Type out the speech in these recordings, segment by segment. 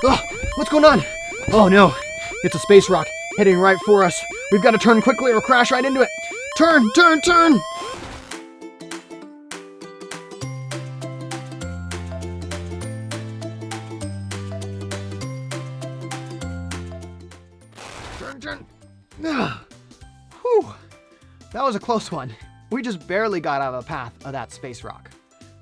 Ugh, what's going on? Oh no, it's a space rock heading right for us. We've got to turn quickly or crash right into it. Turn, turn, turn! Turn, turn. Ugh. Whew. That was a close one. We just barely got out of the path of that space rock.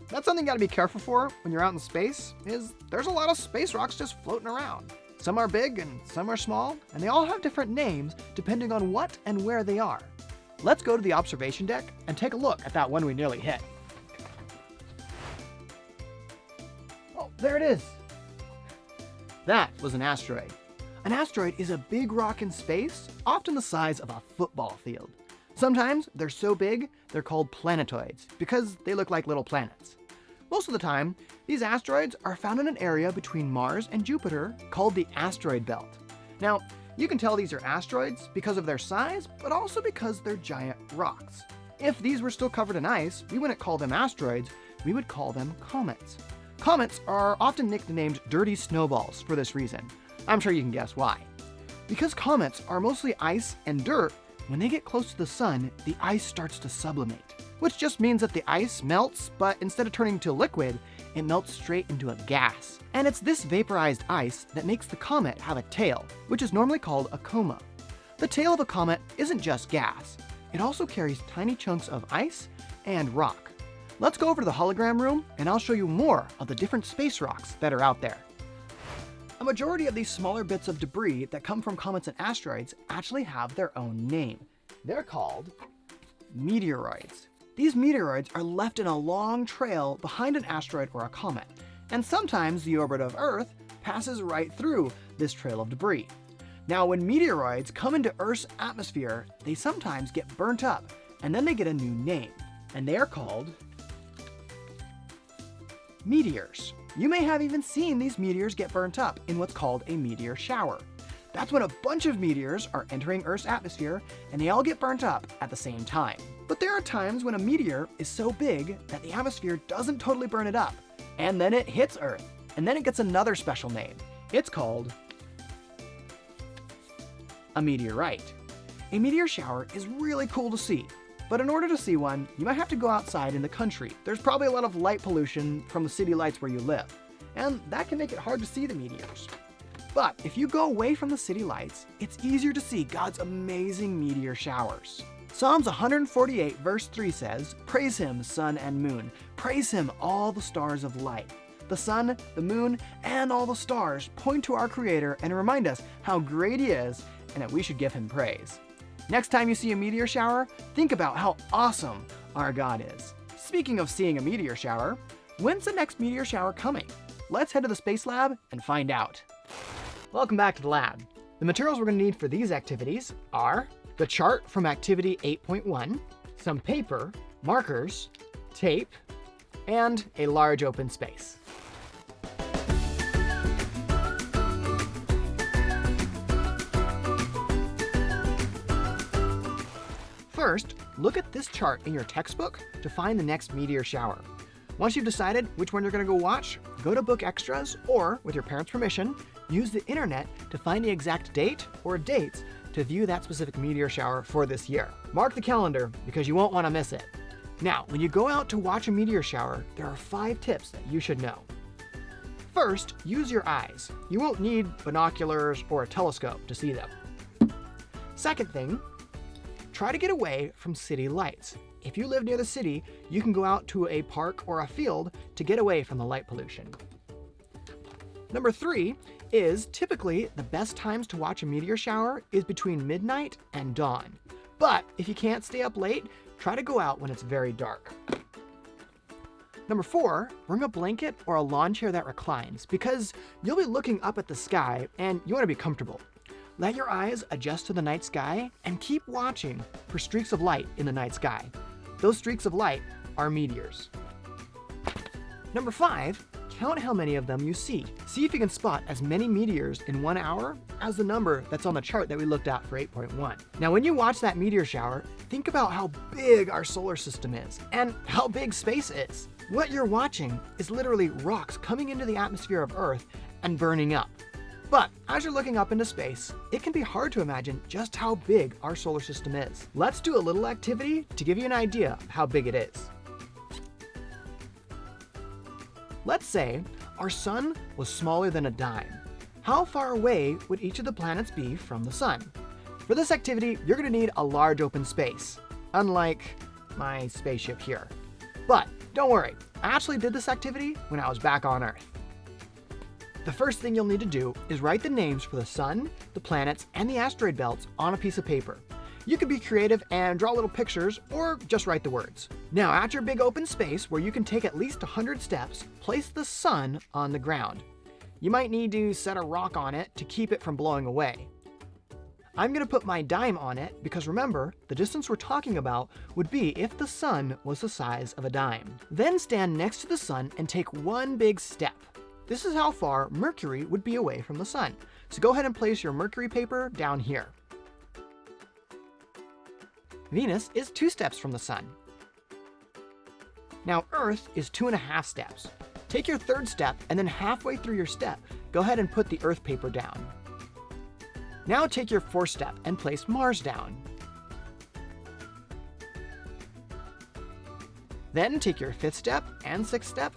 That's something you gotta be careful for when you're out in space, is there's a lot of space rocks just floating around. Some are big and some are small, and they all have different names depending on what and where they are. Let's go to the observation deck and take a look at that one we nearly hit. Oh, there it is. That was an asteroid. An asteroid is a big rock in space, often the size of a football field. Sometimes they're so big, they're called planetoids because they look like little planets. Most of the time, these asteroids are found in an area between Mars and Jupiter called the asteroid belt. Now, you can tell these are asteroids because of their size, but also because they're giant rocks. If these were still covered in ice, we wouldn't call them asteroids, we would call them comets. Comets are often nicknamed dirty snowballs for this reason. I'm sure you can guess why. Because comets are mostly ice and dirt, when they get close to the sun, the ice starts to sublimate, which just means that the ice melts, but instead of turning to liquid, it melts straight into a gas. And it's this vaporized ice that makes the comet have a tail, which is normally called a coma. The tail of a comet isn't just gas. It also carries tiny chunks of ice and rock. Let's go over to the hologram room, and I'll show you more of the different space rocks that are out there. A majority of these smaller bits of debris that come from comets and asteroids actually have their own name. They're called meteoroids. These meteoroids are left in a long trail behind an asteroid or a comet, and sometimes the orbit of Earth passes right through this trail of debris. Now, when meteoroids come into Earth's atmosphere, they sometimes get burnt up, and then they get a new name, and they are called meteors. You may have even seen these meteors get burnt up in what's called a meteor shower. That's when a bunch of meteors are entering Earth's atmosphere and they all get burnt up at the same time. But there are times when a meteor is so big that the atmosphere doesn't totally burn it up, and then it hits Earth, and then it gets another special name. It's called a meteorite. A meteor shower is really cool to see. But in order to see one, you might have to go outside in the country. There's probably a lot of light pollution from the city lights where you live, and that can make it hard to see the meteors. But if you go away from the city lights, it's easier to see God's amazing meteor showers. Psalms 148 verse 3 says, "Praise him, sun and moon. Praise him, all the stars of light." The sun, the moon, and all the stars point to our Creator and remind us how great he is and that we should give him praise. Next time you see a meteor shower, think about how awesome our God is. Speaking of seeing a meteor shower, when's the next meteor shower coming? Let's head to the Space Lab and find out. Welcome back to the lab. The materials we're going to need for these activities are the chart from Activity 8.1, some paper, markers, tape, and a large open space. First, look at this chart in your textbook to find the next meteor shower. Once you've decided which one you're going to go watch, go to Book Extras or, with your parents' permission, use the internet to find the exact date or dates to view that specific meteor shower for this year. Mark the calendar because you won't want to miss it. Now, when you go out to watch a meteor shower, there are 5 tips that you should know. First, use your eyes. You won't need binoculars or a telescope to see them. Second thing, try to get away from city lights. If you live near the city, you can go out to a park or a field to get away from the light pollution. Number 3 is typically the best times to watch a meteor shower is between midnight and dawn. But if you can't stay up late, try to go out when it's very dark. Number 4, bring a blanket or a lawn chair that reclines because you'll be looking up at the sky and you want to be comfortable. Let your eyes adjust to the night sky and keep watching for streaks of light in the night sky. Those streaks of light are meteors. Number 5, count how many of them you see. See if you can spot as many meteors in 1 hour as the number that's on the chart that we looked at for 8.1. Now, when you watch that meteor shower, think about how big our solar system is and how big space is. What you're watching is literally rocks coming into the atmosphere of Earth and burning up. But as you're looking up into space, it can be hard to imagine just how big our solar system is. Let's do a little activity to give you an idea of how big it is. Let's say our sun was smaller than a dime. How far away would each of the planets be from the sun? For this activity, you're going to need a large open space, unlike my spaceship here. But don't worry, I actually did this activity when I was back on Earth. The first thing you'll need to do is write the names for the sun, the planets, and the asteroid belts on a piece of paper. You can be creative and draw little pictures, or just write the words. Now, at your big open space where you can take at least 100 steps, place the sun on the ground. You might need to set a rock on it to keep it from blowing away. I'm going to put my dime on it because remember, the distance we're talking about would be if the sun was the size of a dime. Then stand next to the sun and take one big step. This is how far Mercury would be away from the sun. So go ahead and place your Mercury paper down here. Venus is 2 steps from the sun. Now Earth is 2.5 steps. Take your 3rd step and then halfway through your step, go ahead and put the Earth paper down. Now take your 4th step and place Mars down. Then take your 5th step and 6th step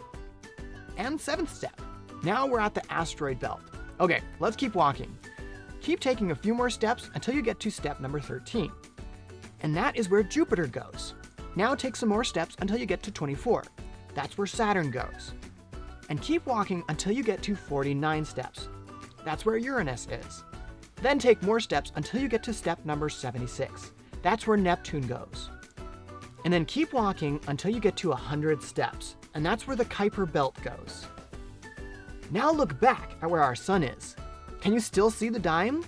and 7th step. Now we're at the asteroid belt. Okay, let's keep walking. Keep taking a few more steps until you get to step number 13. And that is where Jupiter goes. Now take some more steps until you get to 24. That's where Saturn goes. And keep walking until you get to 49 steps. That's where Uranus is. Then take more steps until you get to step number 76. That's where Neptune goes. And then keep walking until you get to 100 steps. And that's where the Kuiper belt goes. Now look back at where our sun is. Can you still see the dime?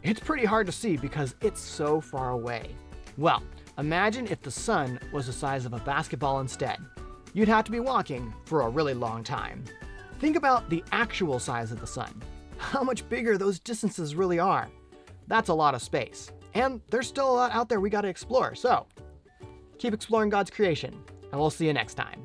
It's pretty hard to see because it's so far away. Well, imagine if the sun was the size of a basketball instead. You'd have to be walking for a really long time. Think about the actual size of the sun. How much bigger those distances really are. That's a lot of space. And there's still a lot out there we gotta explore, so keep exploring God's creation, and we'll see you next time.